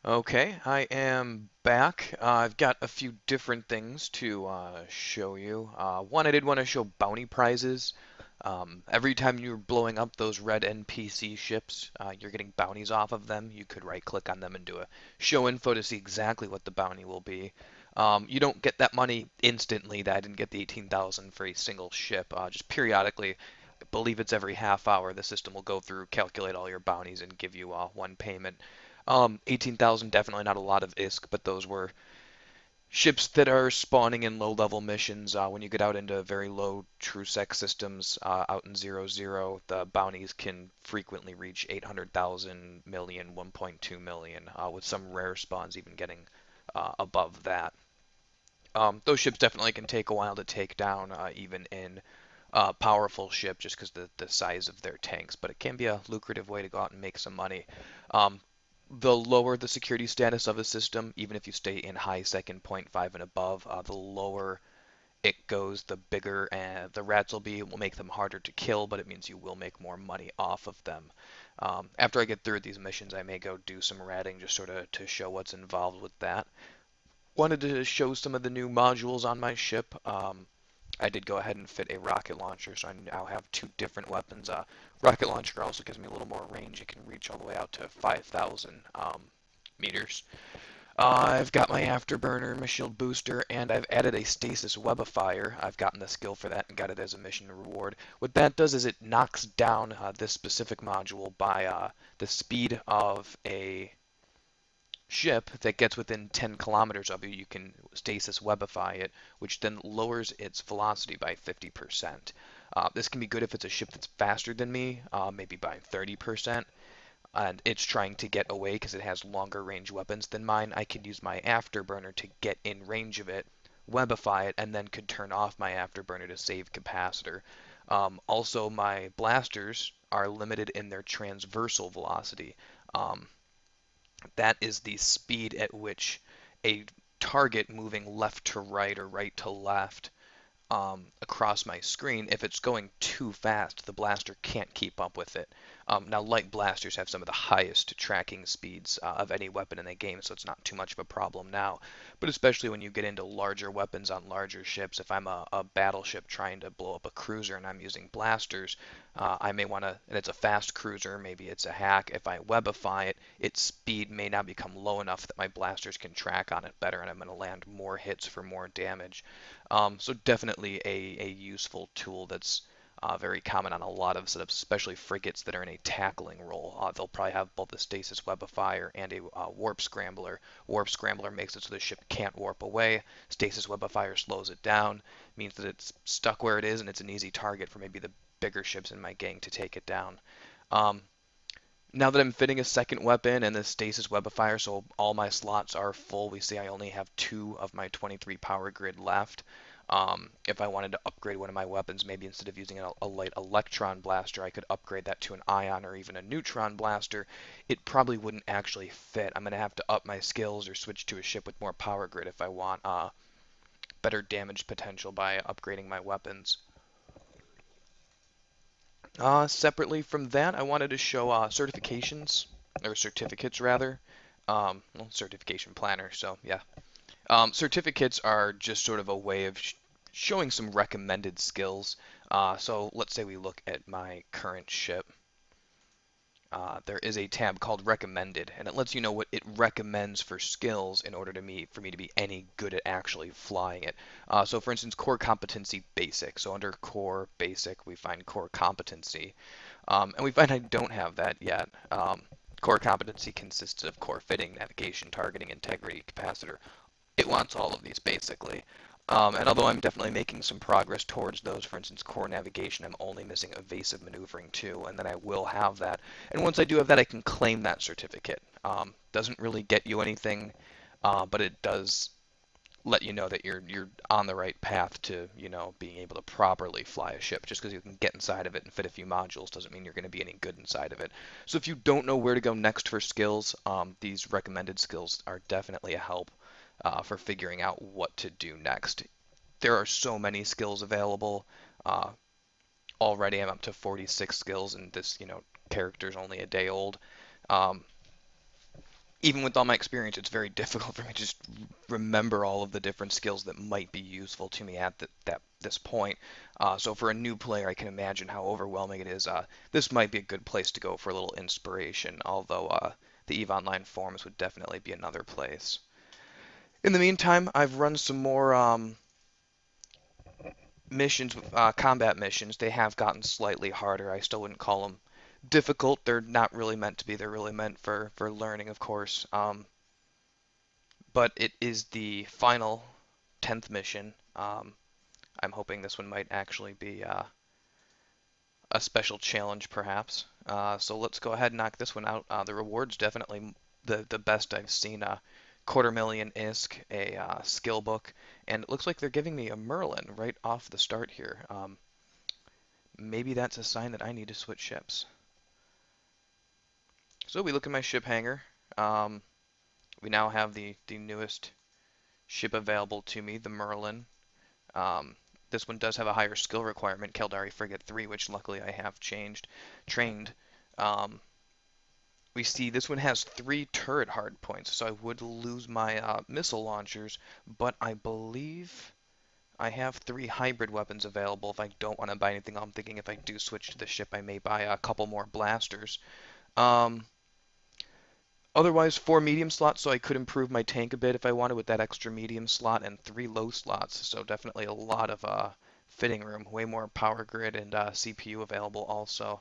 Okay, I am back. I've got a few different things to show you. One, I did want to show bounty prizes. Every time you're blowing up those red NPC ships, you're getting bounties off of them. You could right-click on them and do a show info to see exactly what the bounty will be. You don't get that money instantly. I didn't get the 18,000 for a single ship. Just periodically, I believe it's every half hour, the system will go through, calculate all your bounties, and give you one payment. 18,000 definitely not a lot of ISK, but those were ships that are spawning in low-level missions. When you get out into very low true sec systems, out in 0-0, the bounties can frequently reach 800,000 million, 1.2 million, with some rare spawns even getting above that. Those ships definitely can take a while to take down, even in powerful ship, just because the size of their tanks, but it can be a lucrative way to go out and make some money. Um, the lower the security status of a system, even if you stay in high second point 5 and above, the lower it goes, the bigger the rats will be. It will make them harder to kill, but it means you will make more money off of them. After I get through these missions, I may go do some ratting just sort of to show what's involved with that. Wanted to show some of the new modules on my ship. I did go ahead and fit a rocket launcher, so I now have two different weapons. Rocket launcher also gives me a little more range. It can reach all the way out to 5,000 meters. I've got my afterburner, my shield booster, and I've added a stasis webifier. I've gotten the skill for that and got it as a mission reward. What that does is it knocks down this specific module by the speed of a ship that gets within 10 kilometers of you. You can stasis webify it, which then lowers its velocity by 50%. This can be good if it's a ship that's faster than me, maybe by 30%, and it's trying to get away because it has longer range weapons than mine. I could use my afterburner to get in range of it, webify it, and then could turn off my afterburner to save capacitor. Also, my blasters are limited in their transversal velocity. Um, that is the speed at which a target moving left to right or right to left across my screen, if it's going too fast, the blaster can't keep up with it. Now, light blasters have some of the highest tracking speeds of any weapon in the game, so it's not too much of a problem now. But especially when you get into larger weapons on larger ships, if I'm a battleship trying to blow up a cruiser and I'm using blasters, I may want to, and it's a fast cruiser, maybe it's a hack. If I webify it, its speed may not become low enough that my blasters can track on it better, and I'm going to land more hits for more damage. So definitely a useful tool that's very common on a lot of setups, especially frigates that are in a tackling role. They'll probably have both a stasis webifier and a warp scrambler. Warp scrambler makes it so the ship can't warp away. Stasis webifier slows it down, means that it's stuck where it is and it's an easy target for maybe the bigger ships in my gang to take it down. Um, Now that I'm fitting a second weapon and the stasis webifier, so all my slots are full, we see I only have two of my 23 power grid left. If I wanted to upgrade one of my weapons, maybe instead of using a light electron blaster, I could upgrade that to an ion or even a neutron blaster. It probably wouldn't actually fit. I'm going to have to up my skills or switch to a ship with more power grid if I want better damage potential by upgrading my weapons. Separately from that, I wanted to show certifications, or certificates rather. Well, certification planner, so yeah. Certificates are just sort of a way of showing some recommended skills. So let's say we look at my current ship. There is a tab called recommended, and it lets you know what it recommends for skills in order for me to be any good at actually flying it. So for instance, core competency basic. So under core basic, we find core competency. And we find I don't have that yet. Core competency consists of core fitting, navigation, targeting, integrity, capacitor. It wants all of these basically. And although I'm definitely making some progress towards those, for instance, core navigation, I'm only missing evasive maneuvering too, and then I will have that. And once I do have that, I can claim that certificate. Doesn't really get you anything, but it does let you know that you're on the right path to, being able to properly fly a ship. Just because you can get inside of it and fit a few modules doesn't mean you're going to be any good inside of it. So if you don't know where to go next for skills, these recommended skills are definitely a help for figuring out what to do next. There are so many skills available. Uh, Already I'm up to 46 skills, and this, character's only a day old. Um, even with all my experience, it's very difficult for me to just remember all of the different skills that might be useful to me at this point. So for a new player, I can imagine how overwhelming it is. This might be a good place to go for a little inspiration, although the EVE Online forums would definitely be another place. In the meantime, I've run some more missions, combat missions. They have gotten slightly harder. I still wouldn't call them difficult. They're not really meant to be. They're really meant for learning, of course. But it is the final 10th mission. I'm hoping this one might actually be a special challenge, perhaps. So let's go ahead and knock this one out. The reward's definitely the best I've seen. Quarter million ISK, a skill book, and it looks like they're giving me a Merlin right off the start here. Maybe that's a sign that I need to switch ships. So we look at my ship hangar. Um, we now have the newest ship available to me, the Merlin. Um, this one does have a higher skill requirement, Caldari Frigate 3, which luckily I have trained. Um, we see this one has 3 turret hardpoints, so I would lose my missile launchers, but I believe I have 3 hybrid weapons available if I don't want to buy anything. I'm thinking if I do switch to the ship, I may buy a couple more blasters. Um, Otherwise, 4 medium slots, so I could improve my tank a bit if I wanted with that extra medium slot and 3 low slots. So definitely a lot of fitting room, way more power grid and CPU available also.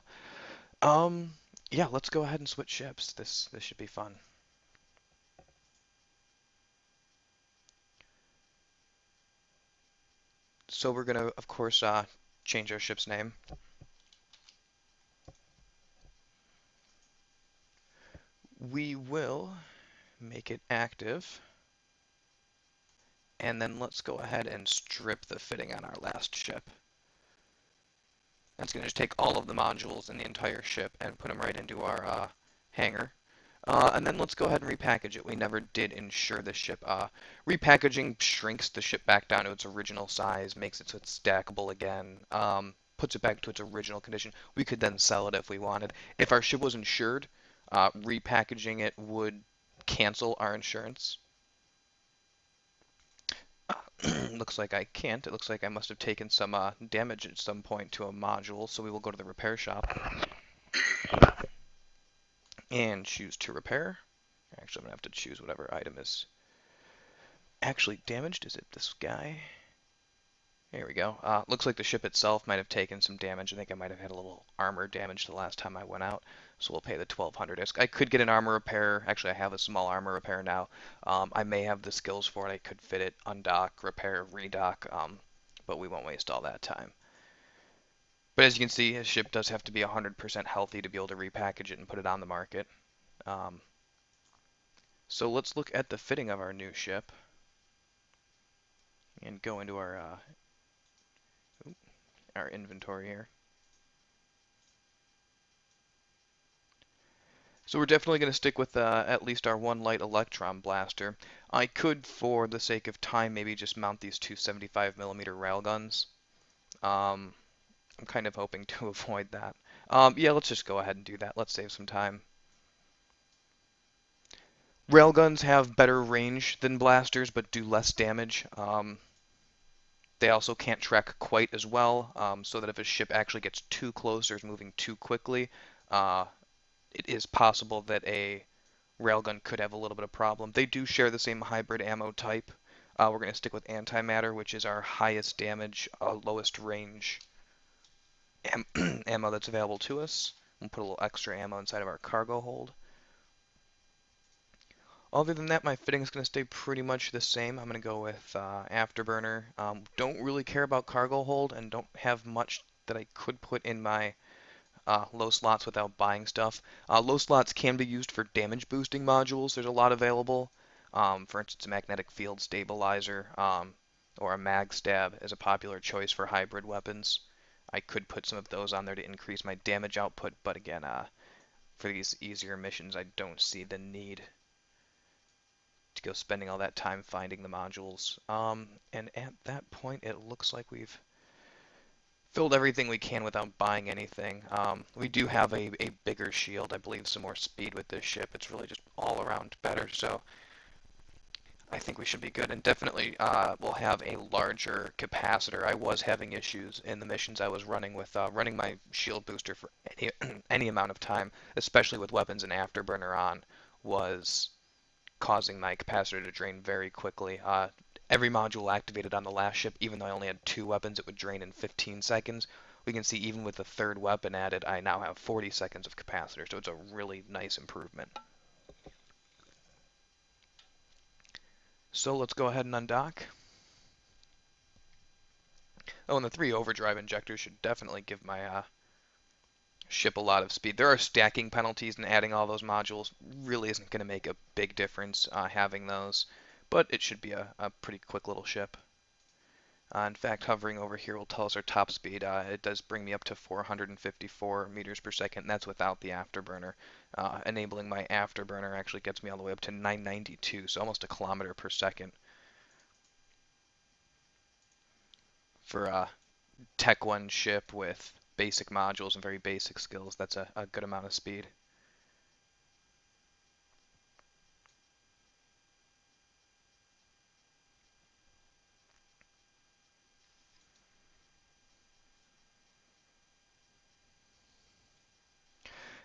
Um, yeah, let's go ahead and switch ships. This should be fun. So we're gonna, of course, change our ship's name. We will make it active, and then let's go ahead and strip the fitting on our last ship. That's going to just take all of the modules in the entire ship and put them right into our hangar. And then let's go ahead and repackage it. We never did insure the ship. Repackaging shrinks the ship back down to its original size, makes it so it's stackable again, puts it back to its original condition. We could then sell it if we wanted. If our ship was insured, repackaging it would cancel our insurance. Looks like I can't. It looks like I must have taken some damage at some point to a module, so we will go to the repair shop and choose to repair. Actually, I'm going to have to choose whatever item is actually damaged. Is it this guy? Here we go. Looks like the ship itself might have taken some damage. I think I might have had a little armor damage the last time I went out, so we'll pay the 1200 ISK. I could get an armor repair. Actually, I have a small armor repair now. I may have the skills for it. I could fit it, undock, repair, redock, but we won't waste all that time. But as you can see, a ship does have to be 100% healthy to be able to repackage it and put it on the market. Um, so let's look at the fitting of our new ship and go into our inventory here. So we're definitely going to stick with at least our 1 light electron blaster. I could, for the sake of time, maybe just mount these 2 75mm railguns. Um, I'm kind of hoping to avoid that. Yeah, let's just go ahead and do that. Let's save some time. Railguns have better range than blasters, but do less damage. They also can't track quite as well, so that if a ship actually gets too close or is moving too quickly, uh, it is possible that a railgun could have a little bit of problem. They do share the same hybrid ammo type. We're going to stick with antimatter, which is our highest damage, lowest range ammo that's available to us. We'll put a little extra ammo inside of our cargo hold. Other than that, my fitting is going to stay pretty much the same. I'm going to go with afterburner. Don't really care about cargo hold and don't have much that I could put in my low slots without buying stuff. Low slots can be used for damage boosting modules. There's a lot available. For instance, a magnetic field stabilizer or a mag stab is a popular choice for hybrid weapons. I could put some of those on there to increase my damage output, but again, for these easier missions, I don't see the need to go spending all that time finding the modules. And at that point, it looks like we've Filled everything we can without buying anything. We do have a bigger shield, I believe some more speed with this ship. It's really just all around better, so I think we should be good. And definitely we'll have a larger capacitor. I was having issues in the missions I was running with running my shield booster for any, any amount of time, especially with weapons and afterburner on, was causing my capacitor to drain very quickly. Every module activated on the last ship, even though I only had two weapons, it would drain in 15 seconds. We can see even with the third weapon added, I now have 40 seconds of capacitor, so it's a really nice improvement. So let's go ahead and undock. Oh, and the three overdrive injectors should definitely give my ship a lot of speed. There are stacking penalties, and adding all those modules really isn't going to make a big difference having those, but it should be a pretty quick little ship. In fact, hovering over here will tell us our top speed. It does bring me up to 454 meters per second, and that's without the afterburner. Enabling my afterburner actually gets me all the way up to 992, so almost a kilometer per second. For a Tech 1 ship with basic modules and very basic skills, that's a good amount of speed.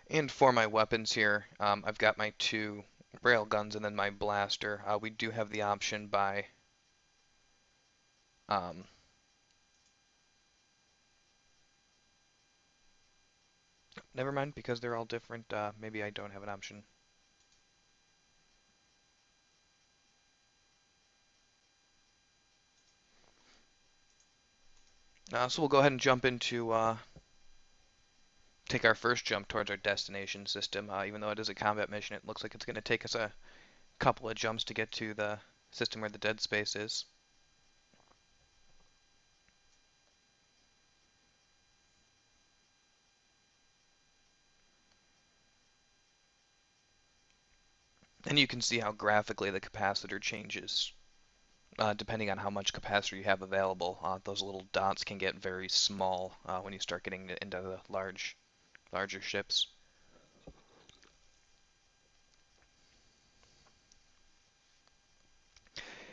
And for my weapons here, I've got my two rail guns and then my blaster. We do have the option by um, never mind, because they're all different. Maybe I don't have an option. So we'll go ahead and jump into take our first jump towards our destination system. Even though it is a combat mission, it looks like it's going to take us a couple of jumps to get to the system where the dead space is. And you can see how graphically the capacitor changes depending on how much capacitor you have available. Those little dots can get very small when you start getting into the larger ships.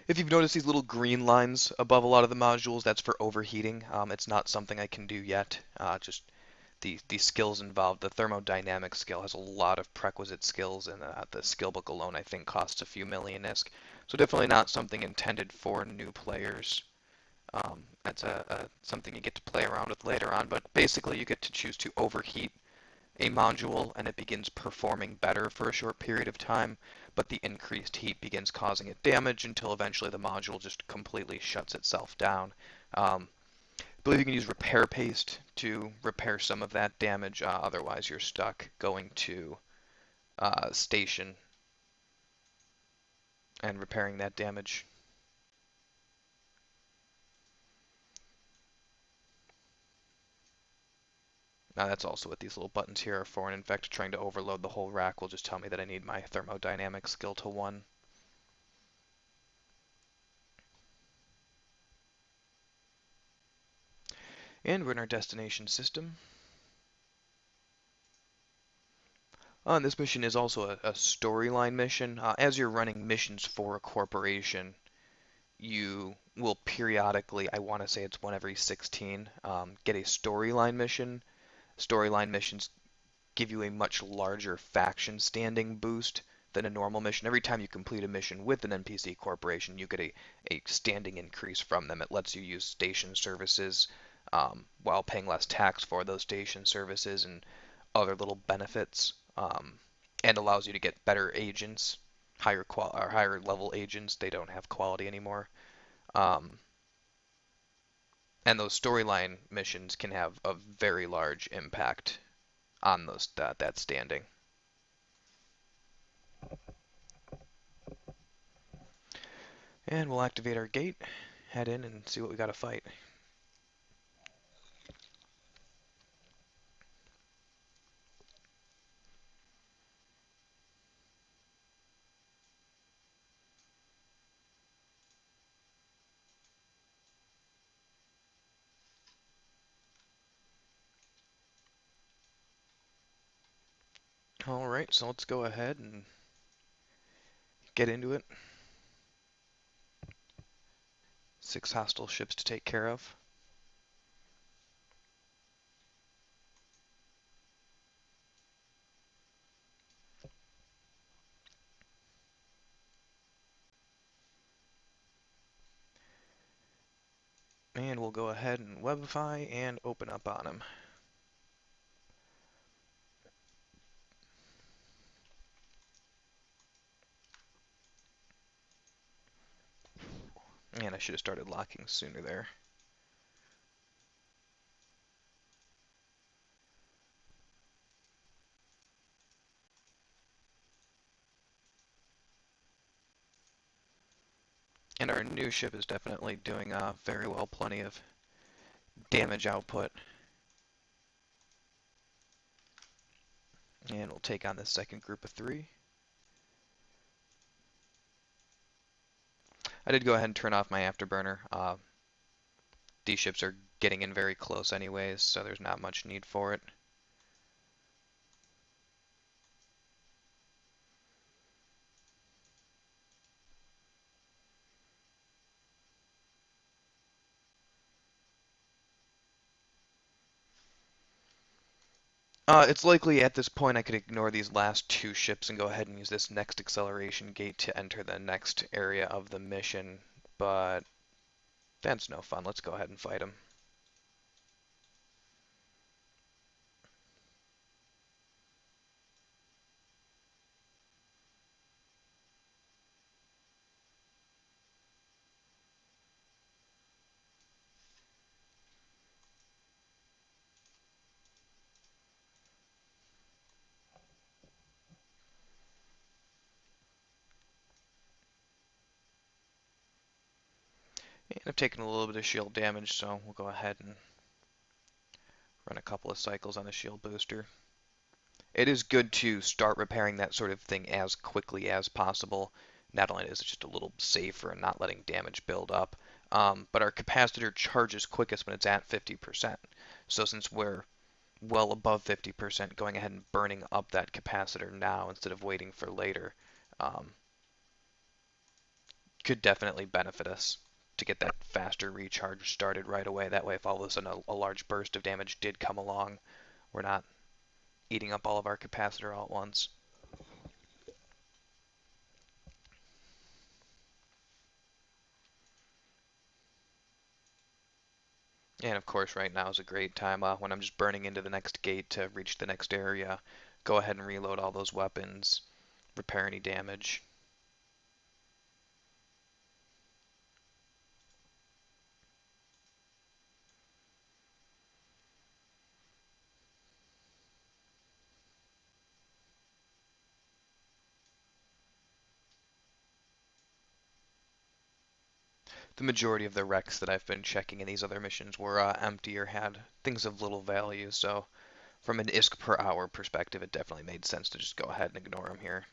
If you've noticed these little green lines above a lot of the modules, that's for overheating. It's not something I can do yet. Just the skills involved. The thermodynamic skill has a lot of prerequisite skills, and the skill book alone I think costs a few million ISK. So definitely not something intended for new players. That's something you get to play around with later on, but basically you get to choose to overheat a module and it begins performing better for a short period of time, but the increased heat begins causing it damage until eventually the module just completely shuts itself down. I believe you can use repair paste to repair some of that damage, otherwise you're stuck going to station and repairing that damage. Now that's also what these little buttons here are for, and in fact trying to overload the whole rack will just tell me that I need my thermodynamic skill to 1. And we're in our destination system. And this mission is also a storyline mission. As you're running missions for a corporation, you will periodically, I want to say it's one every 16, get a storyline mission. Storyline missions give you a much larger faction standing boost than a normal mission. Every time you complete a mission with an NPC corporation, you get a standing increase from them. It lets you use station services while paying less tax for those station services and other little benefits, and allows you to get better agents, higher level agents. They don't have quality anymore. Um, and those storyline missions can have a very large impact on that standing. And we'll activate our gate, head in, and see what we got to fight. Alright, so let's go ahead and get into it. 6 hostile ships to take care of. And we'll go ahead and webify and open up on him. And I should have started locking sooner there. And our new ship is definitely doing very well, plenty of damage output. And we'll take on this second group of 3. I did go ahead and turn off my afterburner. These ships are getting in very close anyways, so there's not much need for it. It's likely at this point I could ignore these last 2 ships and go ahead and use this next acceleration gate to enter the next area of the mission, but that's no fun. Let's go ahead and fight him. And I've taken a little bit of shield damage, so we'll go ahead and run a couple of cycles on the shield booster. It is good to start repairing that sort of thing as quickly as possible. Not only is it just a little safer and not letting damage build up, but our capacitor charges quickest when it's at 50%. So since we're well above 50%, going ahead and burning up that capacitor now instead of waiting for later um, could definitely benefit us to get that faster recharge started right away. That way, if all of a sudden a large burst of damage did come along, we're not eating up all of our capacitor all at once. And of course, right now is a great time when I'm just burning into the next gate to reach the next area. Go ahead and reload all those weapons, repair any damage. The majority of the wrecks that I've been checking in these other missions were empty or had things of little value, so from an ISK per hour perspective, it definitely made sense to just go ahead and ignore them here.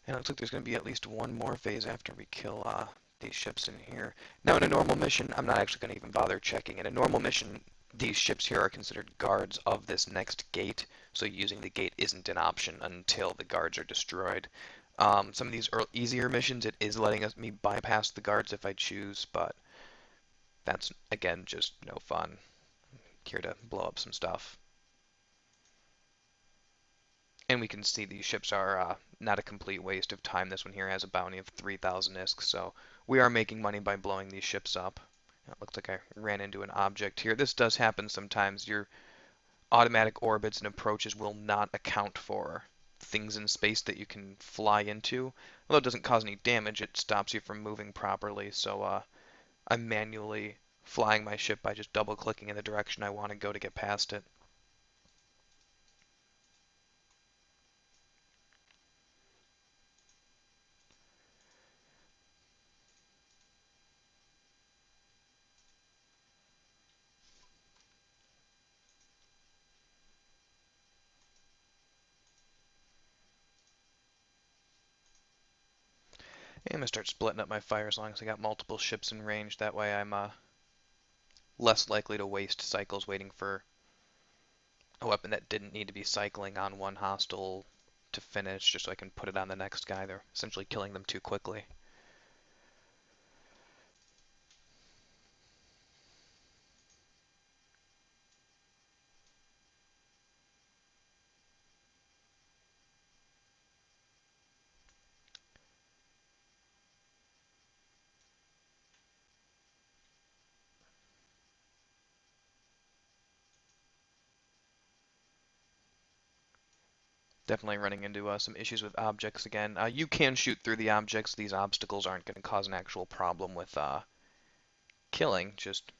And it looks like there's going to be at least one more phase after we kill these ships in here. Now, in a normal mission, I'm not actually going to even bother checking. In a normal mission, these ships here are considered guards of this next gate, so using the gate isn't an option until the guards are destroyed. Some of these easier missions, it is letting me bypass the guards if I choose, but that's, again, just no fun. I'm here to blow up some stuff. And we can see these ships are not a complete waste of time. This one here has a bounty of 3,000 ISK, so we are making money by blowing these ships up. It looks like I ran into an object here. This does happen sometimes. Your automatic orbits and approaches will not account for things in space that you can fly into. Although it doesn't cause any damage, it stops you from moving properly, so I'm manually flying my ship by just double-clicking in the direction I want to go to get past it. And I'm going to start splitting up my fire as long as I got multiple ships in range. That way I'm less likely to waste cycles waiting for a weapon that didn't need to be cycling on one hostile to finish just so I can put it on the next guy. They're essentially killing them too quickly. Definitely running into some issues with objects again. You can shoot through the objects. These obstacles aren't going to cause an actual problem with killing, just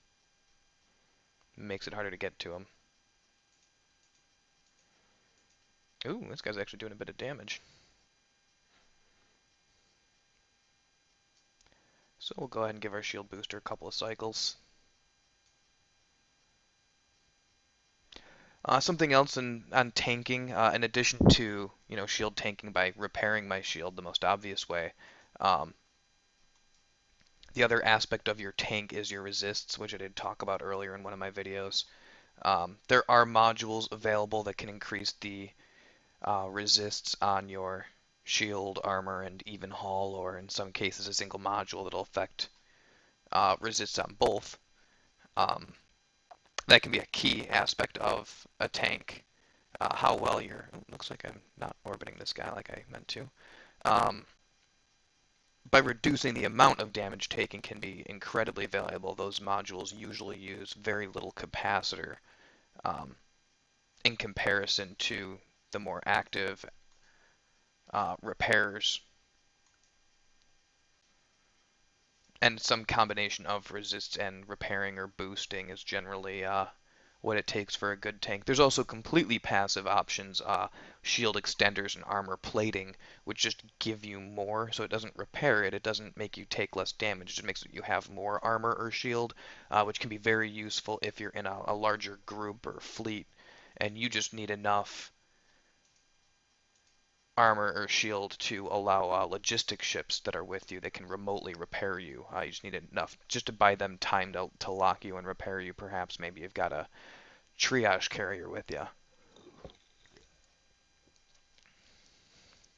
makes it harder to get to them. Ooh, this guy's actually doing a bit of damage. So we'll go ahead and give our shield booster a couple of cycles. Something else on tanking, in addition to, shield tanking by repairing my shield the most obvious way, um, the other aspect of your tank is your resists, which I did talk about earlier in one of my videos. There are modules available that can increase the resists on your shield, armor, and even hull, or in some cases a single module that'll affect resists on both. Um, that can be a key aspect of a tank. How well you're. Looks like I'm not orbiting this guy like I meant to. Um, by reducing the amount of damage taken can be incredibly valuable. Those modules usually use very little capacitor um, in comparison to the more active repairs and some combination of resist and repairing or boosting is generally what it takes for a good tank. There's also completely passive options, shield extenders and armor plating, which just give you more, so it doesn't repair it, it doesn't make you take less damage, it just makes you have more armor or shield, which can be very useful if you're in a larger group or fleet, and you just need enough armor or shield to allow logistic ships that are with you that can remotely repair you. You just need enough just to buy them time to lock you and repair you. Perhaps maybe you've got a triage carrier with you.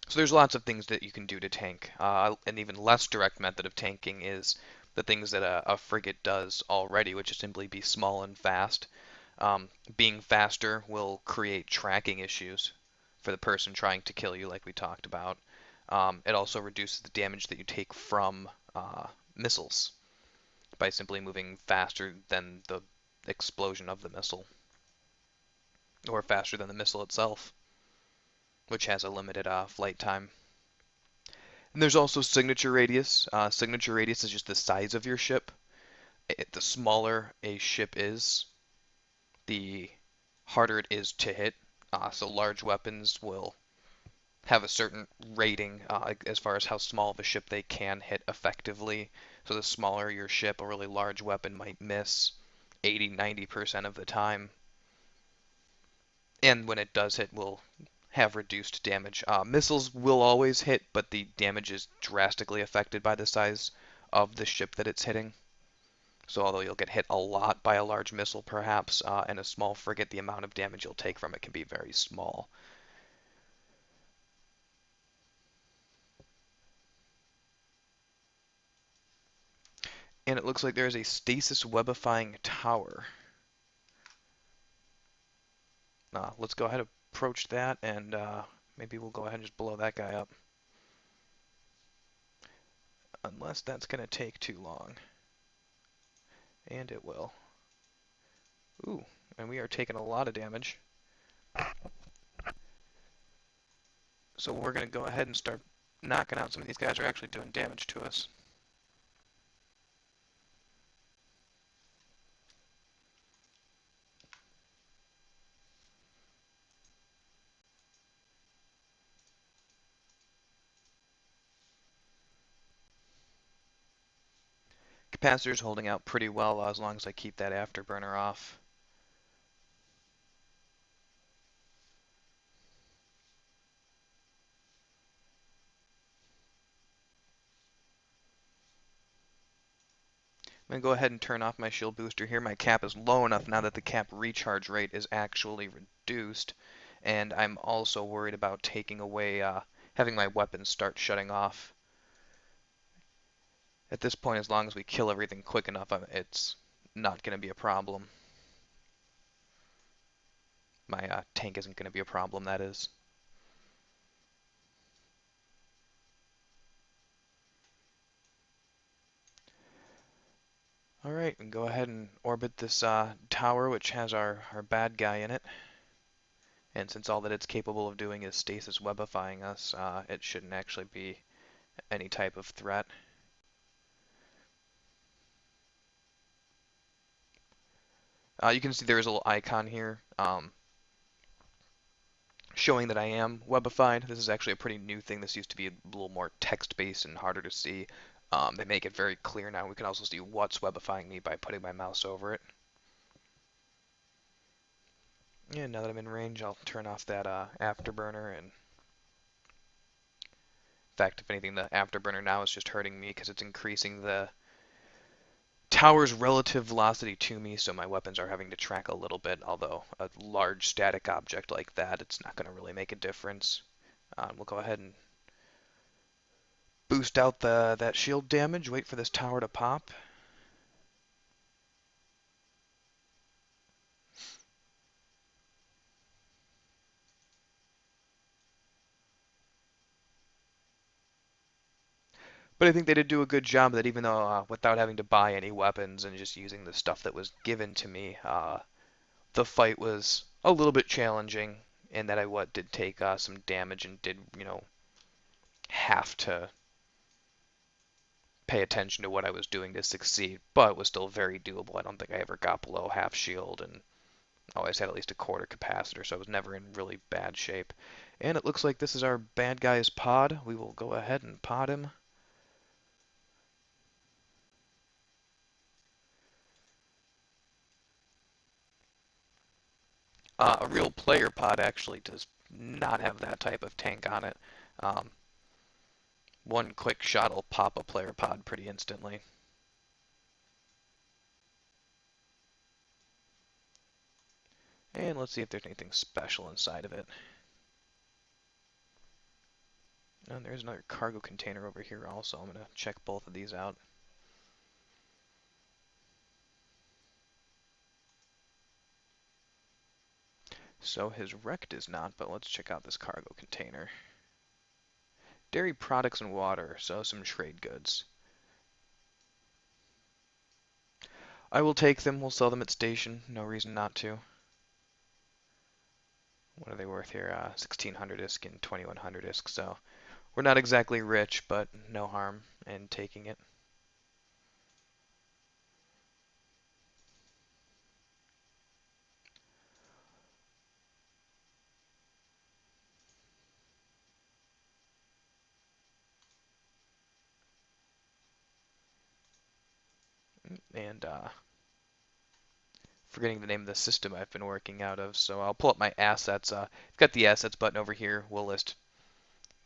So there's lots of things that you can do to tank. An even less direct method of tanking is the things that a frigate does already, which is simply be small and fast. Being faster will create tracking issues for the person trying to kill you, like we talked about. It also reduces the damage that you take from missiles by simply moving faster than the explosion of the missile, or faster than the missile itself, which has a limited flight time. And there's also signature radius. Signature radius is just the size of your ship. The smaller a ship is, the harder it is to hit. So large weapons will have a certain rating as far as how small of a ship they can hit effectively. So the smaller your ship, a really large weapon might miss 80-90% of the time. And when it does hit, will have reduced damage. Missiles will always hit, but the damage is drastically affected by the size of the ship that it's hitting. So although you'll get hit a lot by a large missile perhaps, and a small frigate, the amount of damage you'll take from it can be very small. And it looks like there is a stasis webifying tower. Let's go ahead and approach that, and maybe we'll go ahead and just blow that guy up. Unless that's going to take too long. And it will. Ooh, and we are taking a lot of damage. So we're going to go ahead and start knocking out some of these guys who are actually doing damage to us. Capacitor's holding out pretty well as long as I keep that afterburner off. I'm going to go ahead and turn off my shield booster here. My cap is low enough now that the cap recharge rate is actually reduced. reduced, and I'm also worried about taking away, having my weapons start shutting off. At this point, as long as we kill everything quick enough, it's not going to be a problem. My tank isn't going to be a problem, that is. Alright, and go ahead and orbit this tower, which has our bad guy in it. And since all that it's capable of doing is stasis webifying us, it shouldn't actually be any type of threat. You can see there is a little icon here showing that I am webified. This is actually a pretty new thing. This used to be a little more text-based and harder to see. They make it very clear now. We can also see what's webifying me by putting my mouse over it. And now that I'm in range, I'll turn off that afterburner. And in fact, if anything, the afterburner now is just hurting me because it's increasing the tower's relative velocity to me, so my weapons are having to track a little bit, although a large static object like that, it's not going to really make a difference. We'll go ahead and boost out that shield damage, wait for this tower to pop. But I think they did do a good job that even though without having to buy any weapons and just using the stuff that was given to me, the fight was a little bit challenging, and that I did take some damage and did, have to pay attention to what I was doing to succeed, but it was still very doable. I don't think I ever got below half shield and always had at least a quarter capacitor, so I was never in really bad shape. And it looks like this is our bad guy's pod. We will go ahead and pod him. A real player pod actually does not have that type of tank on it. Um, one quick shot will pop a player pod pretty instantly. And let's see if there's anything special inside of it. And there's another cargo container over here also. I'm going to check both of these out. So his wreck does not, but let's check out this cargo container. Dairy products and water, so some trade goods. I will take them, we'll sell them at station, no reason not to. What are they worth here? 1600 ISK and 2100 ISK, so we're not exactly rich, but no harm in taking it. And forgetting the name of the system I've been working out of, so I'll pull up my assets. I've got the assets button over here. We'll list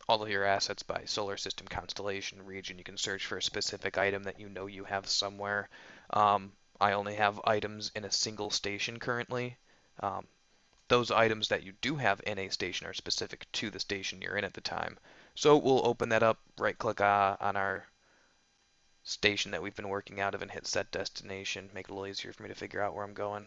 all of your assets by solar system, constellation, region. You can search for a specific item that you know you have somewhere. I only have items in a single station currently. Um, those items that you do have in a station are specific to the station you're in at the time. So we'll open that up, right click on our station that we've been working out of and hit set destination. Make it a little easier for me to figure out where I'm going.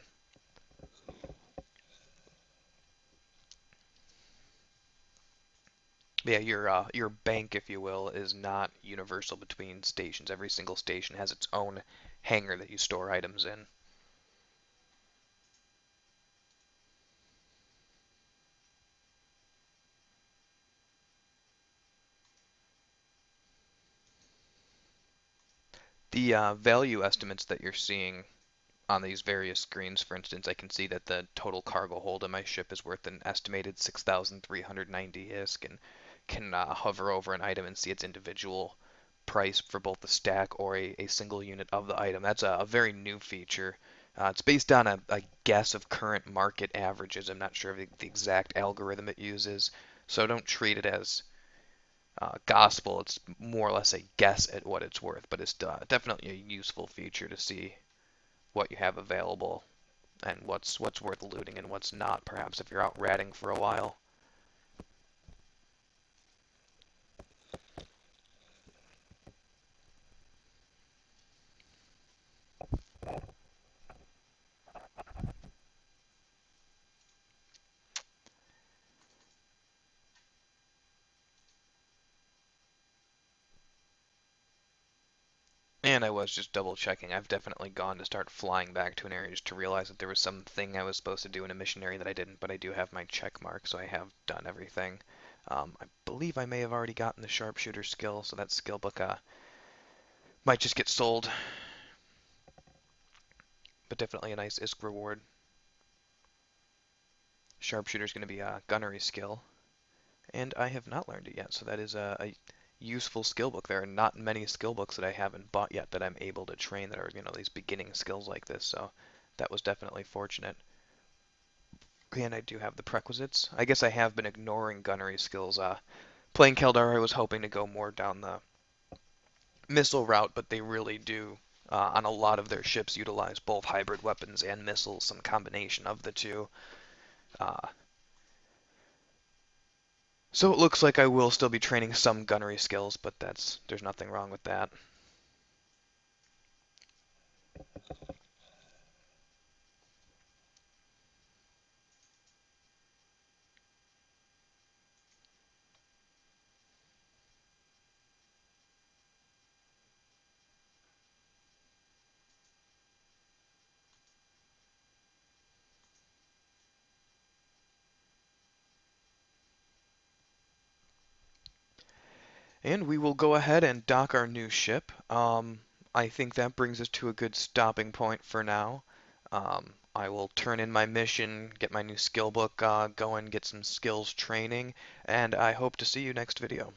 Yeah, your bank, if you will, is not universal between stations. Every single station has its own hangar that you store items in. The value estimates that you're seeing on these various screens, for instance, I can see that the total cargo hold on my ship is worth an estimated 6,390 ISK, and can hover over an item and see its individual price for both the stack or a single unit of the item. That's a very new feature. It's based on a guess of current market averages. I'm not sure of the exact algorithm it uses, so don't treat it as gospel. It's more or less a guess at what it's worth, but it's definitely a useful feature to see what you have available and what's worth looting and what's not, perhaps if you're out ratting for a while. And I was just double checking. I've definitely gone to start flying back to an area just to realize that there was something I was supposed to do in a missionary that I didn't, but I do have my check mark, so I have done everything. I believe I may have already gotten the sharpshooter skill, so that skill book might just get sold, but definitely a nice ISK reward. Sharpshooter is going to be a gunnery skill, and I have not learned it yet, so that is a useful skill book. There are not many skill books that I haven't bought yet that I'm able to train that are, these beginning skills like this, so that was definitely fortunate. And I do have the prerequisites. I guess I have been ignoring gunnery skills. Playing Keldar, I was hoping to go more down the missile route, but they really do, on a lot of their ships, utilize both hybrid weapons and missiles, some combination of the two. Uh, so it looks like I will still be training some gunnery skills, but there's nothing wrong with that. And we will go ahead and dock our new ship. I think that brings us to a good stopping point for now. I will turn in my mission, get my new skill book going, get some skills training, and I hope to see you next video.